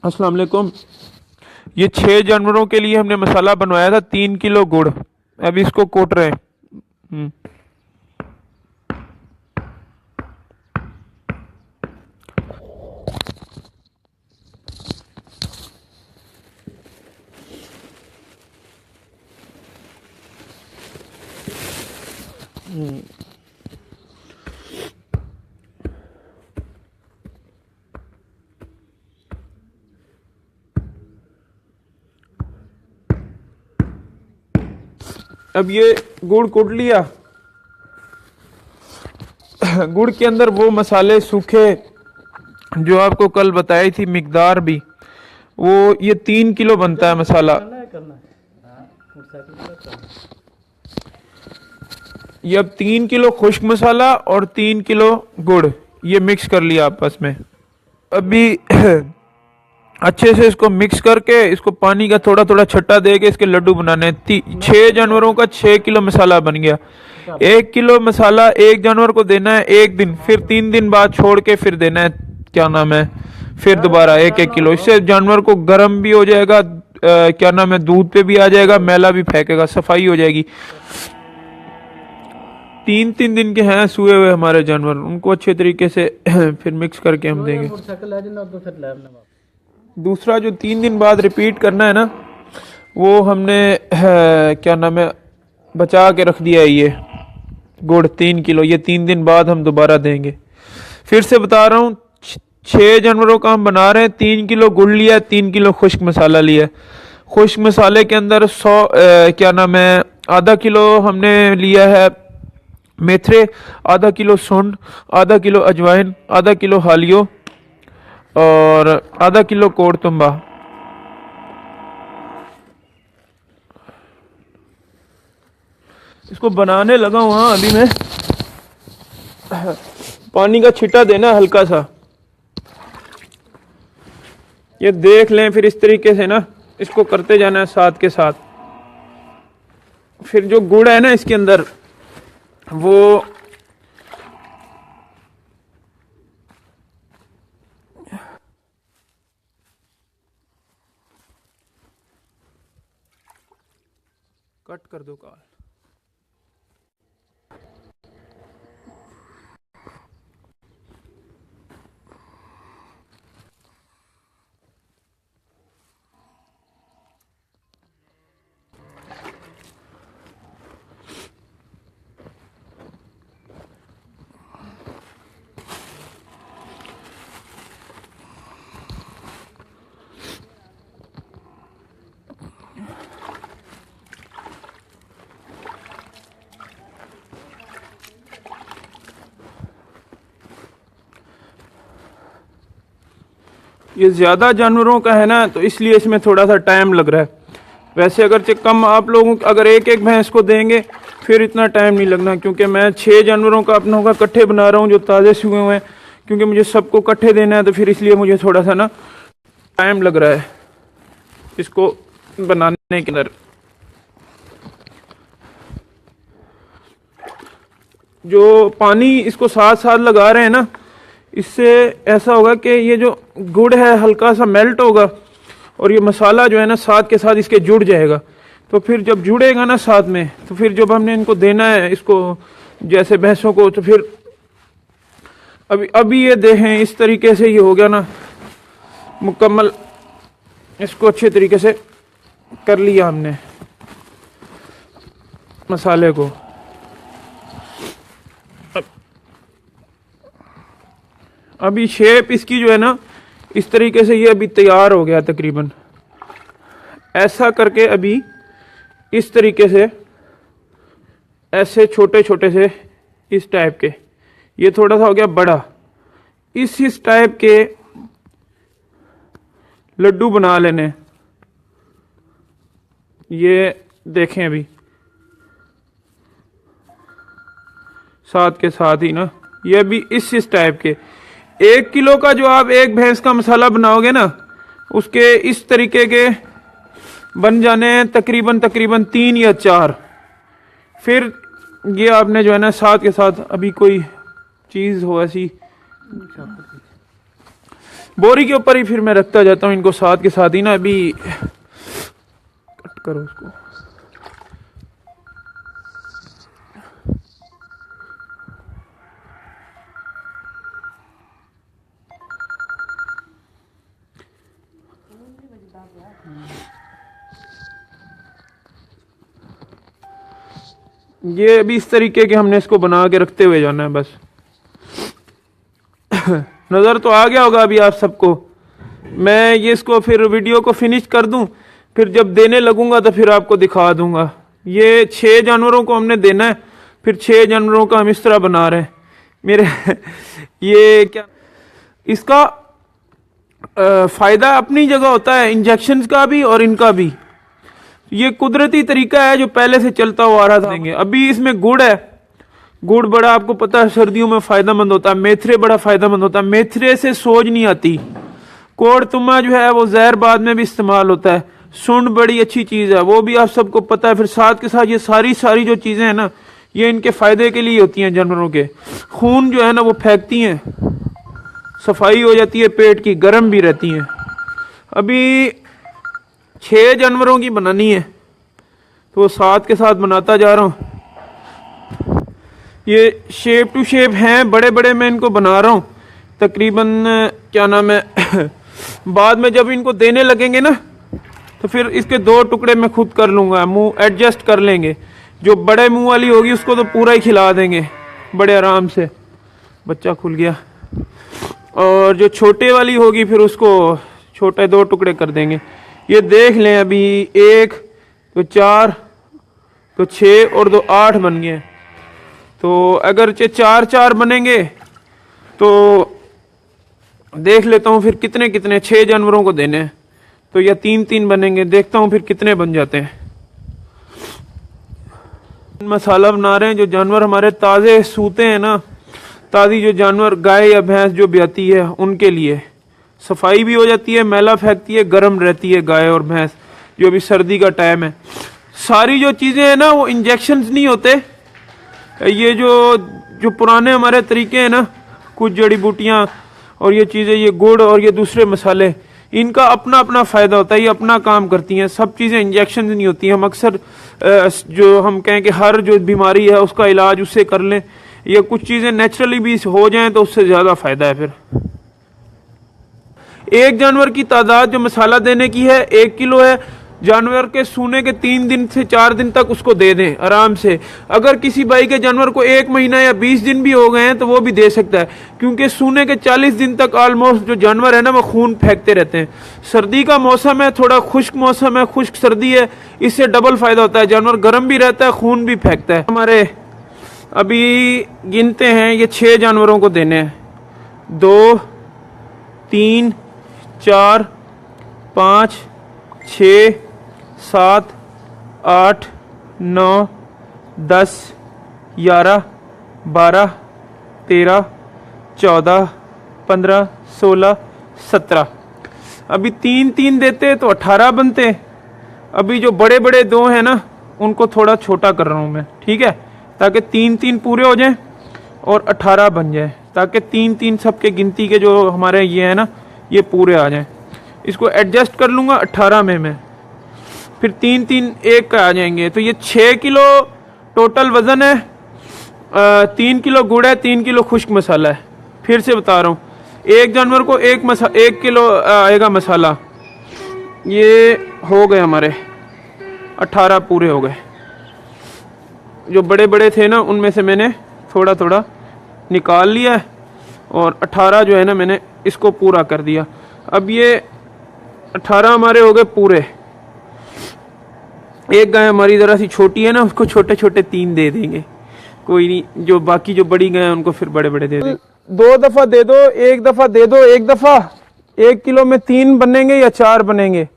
अस्सलाम वालेकुम। ये 6 जानवरों के लिए हमने मसाला बनवाया था, 3 किलो गुड़। अब इसको कोट रहे हैं। हम्म। अब ये गुड़ कुट लिया। गुड़ के अंदर वो मसाले सूखे जो आपको कल बताई थी मिकदार भी, वो ये 3 किलो बनता है मसाला। ये अब 3 किलो खुश्क मसाला और 3 किलो गुड़ ये मिक्स कर लिया आपस में। अभी अच्छे से इसको मिक्स करके इसको पानी का थोड़ा थोड़ा छट्टा दे के इसके लड्डू बनाने हैं। 6 जानवरों का 6 किलो मसाला बन गया। 1 किलो मसाला एक जानवर को देना है एक दिन, फिर 3 दिन बाद छोड़ के फिर देना है, क्या नाम है, फिर दोबारा 1-1 किलो। इससे जानवर को गर्म भी हो जाएगा, क्या नाम है, दूध पे भी आ जाएगा, मैला भी फेंकेगा, सफाई हो जाएगी। 3-3 दिन के हैं सूए हुए हमारे जानवर, उनको अच्छे तरीके से फिर मिक्स करके हम देंगे। दूसरा जो 3 दिन बाद रिपीट करना है ना, वो हमने क्या नाम है, बचा के रख दिया है। ये गुड़ 3 किलो ये 3 दिन बाद हम दोबारा देंगे। फिर से बता रहा हूँ, 6 जानवरों का हम बना रहे हैं। 3 किलो गुड़ लिया, 3 किलो खुश्क मसाला लिया। खुश्क मसाले के अंदर 100 क्या नाम है, ½ किलो हमने लिया है मेथरे, ½ किलो सूंड, ½ किलो अजवाइन, ½ किलो हालियो और ½ किलो कोड़तुम्बा। इसको बनाने लगा हूँ। हाँ, अभी मैं पानी का छिटा देना हल्का सा। ये देख लें, फिर इस तरीके से ना इसको करते जाना है साथ के साथ। फिर जो गुड़ है ना इसके अंदर, वो कट कर दो कॉल। ये ज़्यादा जानवरों का है ना, तो इसलिए इसमें थोड़ा सा टाइम लग रहा है। वैसे अगर कम आप लोगों अगर एक एक भैंस को देंगे फिर इतना टाइम नहीं लगना, क्योंकि मैं 6 जानवरों का अपनों का इकट्ठे बना रहा हूँ जो ताज़े सूए हुए हैं, क्योंकि मुझे सबको इकट्ठे देना है। तो फिर इसलिए मुझे थोड़ा सा ना टाइम लग रहा है इसको बनाने के अंदर। जो पानी इसको साथ साथ लगा रहे हैं ना, इससे ऐसा होगा कि ये जो गुड़ है हल्का सा मेल्ट होगा और ये मसाला जो है ना साथ के साथ इसके जुड़ जाएगा। तो फिर जब जुड़ेगा ना साथ में, तो फिर जब हमने इनको देना है इसको जैसे भैंसों को, तो फिर अभी ये देखें इस तरीके से ये हो गया ना मुकम्मल। इसको अच्छे तरीके से कर लिया हमने मसाले को। अभी शेप इसकी जो है ना इस तरीके से ये अभी तैयार हो गया तकरीबन। ऐसा करके अभी इस तरीके से ऐसे छोटे छोटे से इस टाइप के, ये थोड़ा सा हो गया बड़ा, इस टाइप के लड्डू बना लेने। ये देखें अभी साथ के साथ ही ना, ये भी इस टाइप के 1 किलो का जो आप एक भैंस का मसाला बनाओगे ना, उसके इस तरीके के बन जाने तकरीबन 3 या 4। फिर ये आपने जो है ना साथ के साथ अभी कोई चीज़ हो ऐसी, बोरी के ऊपर ही फिर मैं रखता जाता हूँ इनको साथ के साथ ही ना। अभी कट करो उसको। ये अभी इस तरीके के हमने इसको बना के रखते हुए जाना है बस। नज़र तो आ गया होगा अभी आप सबको। मैं ये इसको फिर वीडियो को फिनिश कर दूं, फिर जब देने लगूंगा तो फिर आपको दिखा दूंगा। ये 6 जानवरों को हमने देना है, फिर 6 जानवरों का हम इस तरह बना रहे हैं मेरे। ये क्या इसका फायदा अपनी जगह होता है, इंजेक्शंस का भी और इनका भी। ये कुदरती तरीका है जो पहले से चलता हुआ आ रहा था। अभी इसमें गुड़ है, गुड़ बड़ा आपको पता है सर्दियों में फायदेमंद होता है। मेथरे बड़ा फायदेमंद होता है, मेथरे से सोज नहीं आती। कोड़ तुम्मा जो है वो जहर बाद में भी इस्तेमाल होता है। सुंड बड़ी अच्छी चीज है, वो भी आप सबको पता है। फिर साथ के साथ ये सारी जो चीजें हैं ना, ये इनके फायदे के लिए होती हैं। जानवरों के खून जो है ना वो फेंकती हैं, सफाई हो जाती है पेट की, गर्म भी रहती हैं। अभी 6 जानवरों की बनानी है तो साथ के साथ बनाता जा रहा हूं। ये शेप टू शेप हैं, बड़े बड़े मैं इनको बना रहा हूं तकरीबन। क्या नाम है बाद में जब इनको देने लगेंगे ना तो फिर इसके 2 टुकड़े मैं खुद कर लूंगा, मुंह एडजस्ट कर लेंगे। जो बड़े मुंह वाली होगी उसको तो पूरा ही खिला देंगे बड़े आराम से। बच्चा खुल गया। और जो छोटे वाली होगी फिर उसको छोटे 2 टुकड़े कर देंगे। ये देख लें, अभी 1 तो 4 तो 6 और 2 8 बन गए। तो अगर 4 बनेंगे तो देख लेता हूँ फिर कितने 6 जानवरों को देने हैं। तो या 3 बनेंगे, देखता हूँ फिर कितने बन जाते हैं। मसाला बना रहे हैं। जो जानवर हमारे ताज़े सूते हैं ना, ताज़ी जो जानवर गाय या भैंस जो ब्याती है उनके लिए सफाई भी हो जाती है, मैला फेंकती है, गर्म रहती है गाय और भैंस। जो अभी सर्दी का टाइम है, सारी जो चीज़ें हैं ना वो इंजेक्शंस नहीं होते। ये जो पुराने हमारे तरीके हैं ना, कुछ जड़ी बूटियाँ और ये चीज़ें, ये गुड़ और ये दूसरे मसाले, इनका अपना अपना फ़ायदा होता है। ये अपना काम करती हैं। सब चीज़ें इंजेक्शन नहीं होती। हम अक्सर जो हम कहें कि हर जो बीमारी है उसका इलाज उससे कर लें, या कुछ चीज़ें नेचुरली भी हो जाएं तो उससे ज़्यादा फ़ायदा है। फिर एक जानवर की तादाद जो मसाला देने की है 1 किलो है। जानवर के सूने के 3 दिन से 4 दिन तक उसको दे दें आराम से। अगर किसी भाई के जानवर को 1 महीना या 20 दिन भी हो गए हैं तो वो भी दे सकता है, क्योंकि सूने के 40 दिन तक ऑलमोस्ट जो जानवर है ना वो खून फेंकते रहते हैं। सर्दी का मौसम है, थोड़ा खुश्क मौसम है, खुश्क सर्दी है, इससे डबल फायदा होता है। जानवर गर्म भी रहता है, खून भी फेंकता है। हमारे अभी गिनते हैं, ये 6 जानवरों को देने हैं। 2 3 4 5 6 7 8 9 10 11 12 13 14 15 16 17। अभी 3 देते तो 18 बनते। अभी जो बड़े बड़े 2 हैं ना उनको थोड़ा छोटा कर रहा हूं मैं, ठीक है, ताकि 3 पूरे हो जाएं और 18 बन जाए, ताकि 3 सबके गिनती के जो हमारे ये है ना ये पूरे आ जाएं। इसको एडजस्ट कर लूंगा 18 में मैं, फिर 3 एक का आ जाएंगे। तो ये 6 किलो टोटल वजन है। 3 किलो गुड़ है, 3 किलो खुश्क मसाला है। फिर से बता रहा हूँ, एक जानवर को 1 किलो आएगा मसाला। ये हो गए हमारे 18 पूरे हो गए। जो बड़े बड़े थे ना उनमें से मैंने थोड़ा थोड़ा निकाल लिया है और 18 जो है ना मैंने इसको पूरा कर दिया। अब ये 18 हमारे हो गए पूरे। एक गाय हमारी जरा सी छोटी है ना, उसको छोटे छोटे 3 दे देंगे, कोई नहीं। जो बाकी जो बड़ी गाय उनको फिर बड़े बड़े दे देंगे। 2 दफा दे दो, 1 दफा दे दो। 1 दफा 1 किलो में 3 बनेंगे या 4 बनेंगे।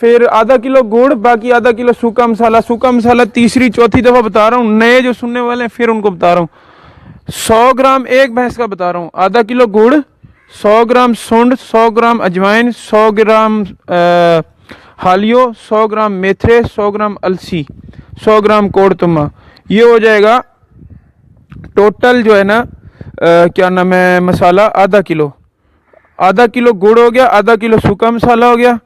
फिर आधा किलो गुड़, बाकी आधा किलो सूखा मसाला। सूखा मसाला तीसरी चौथी दफा बता रहा हूँ, नए जो सुनने वाले हैं फिर उनको बता रहा हूँ। 100 ग्राम एक भैंस का बता रहा हूँ। आधा किलो गुड़, 100 ग्राम सुंड, 100 ग्राम अजवाइन, 100 ग्राम हालियो, 100 ग्राम मेथरे, 100 ग्राम अलसी, 100 ग्राम कोड़ तुम्मा। ये हो जाएगा टोटल जो है ना क्या नाम है मसाला आधा किलो। आधा किलो गुड़ हो गया, आधा किलो सूखा मसाला हो गया,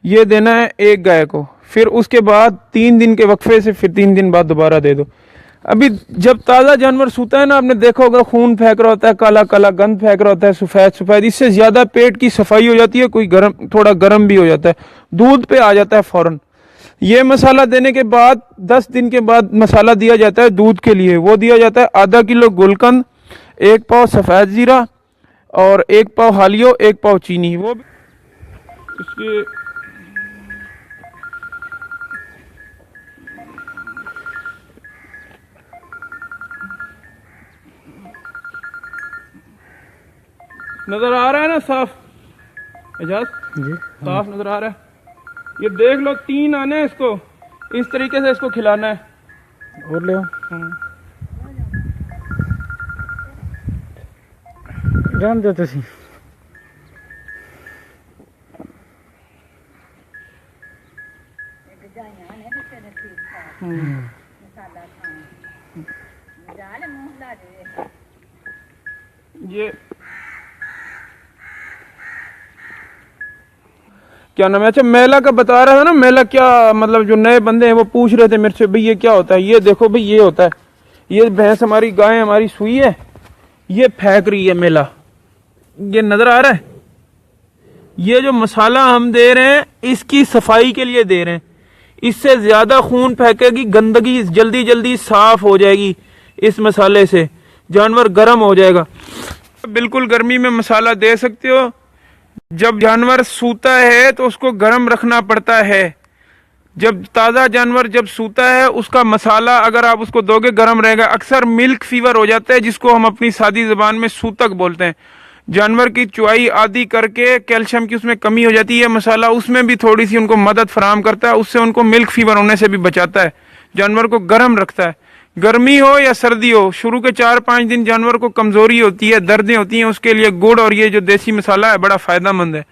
ये देना है एक गाय को। फिर उसके बाद 3 दिन के वक्फे से फिर 3 दिन बाद दोबारा दे दो। अभी जब ताज़ा जानवर सूता है ना, आपने देखा होगा खून फेंक रहा होता है, काला काला गंद फेंक रहा होता है, सफ़ेद सफ़ेद, इससे ज़्यादा पेट की सफाई हो जाती है, कोई गर्म, थोड़ा गर्म भी हो जाता है, दूध पे आ जाता है फ़ौरन। ये मसाला देने के बाद 10 दिन के बाद मसाला दिया जाता है दूध के लिए। वो दिया जाता है आधा किलो गुलकंद, 1 पाव सफ़ेद ज़ीरा और 1 पाव हालियो, 1 पाव चीनी। वो इसके नजर आ रहा है ना साफ एजाज जी? साफ नजर आ रहा है। ये देख लो 3 आने हैं इसको, इस तरीके से इसको खिलाना है। और ले जान दो तुसी ये क्या नाम है? अच्छा, मेला का बता रहा था ना, मेला क्या मतलब, जो नए बंदे हैं वो पूछ रहे थे मेरे से भाई ये क्या होता है। ये देखो भाई, ये होता है, ये भैंस हमारी, गाय हमारी सुई है, ये फेंक रही है मेला, ये नजर आ रहा है। ये जो मसाला हम दे रहे हैं इसकी सफाई के लिए दे रहे हैं, इससे ज्यादा खून फेंकेगी, गंदगी जल्दी जल्दी साफ हो जाएगी इस मसाले से, जानवर गर्म हो जाएगा। बिल्कुल गर्मी में मसाला दे सकते हो। जब जानवर सूता है तो उसको गर्म रखना पड़ता है। जब ताज़ा जानवर जब सूता है उसका मसाला अगर आप उसको दोगे गर्म रहेगा। अक्सर मिल्क फीवर हो जाता है, जिसको हम अपनी सादी ज़बान में सूतक बोलते हैं। जानवर की चुआई आदि करके कैल्शियम की उसमें कमी हो जाती है, मसाला उसमें भी थोड़ी सी उनको मदद फराहम करता है, उससे उनको मिल्क फीवर होने से भी बचाता है, जानवर को गर्म रखता है। गर्मी हो या सर्दी हो, शुरू के 4-5 दिन जानवर को कमजोरी होती है, दर्दें होती हैं, उसके लिए गुड़ और ये जो देसी मसाला है बड़ा फायदेमंद है।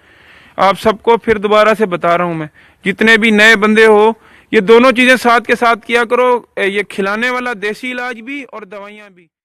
आप सबको फिर दोबारा से बता रहा हूं मैं, जितने भी नए बंदे हो, ये दोनों चीजें साथ के साथ किया करो, ये खिलाने वाला देसी इलाज भी और दवाइयां भी।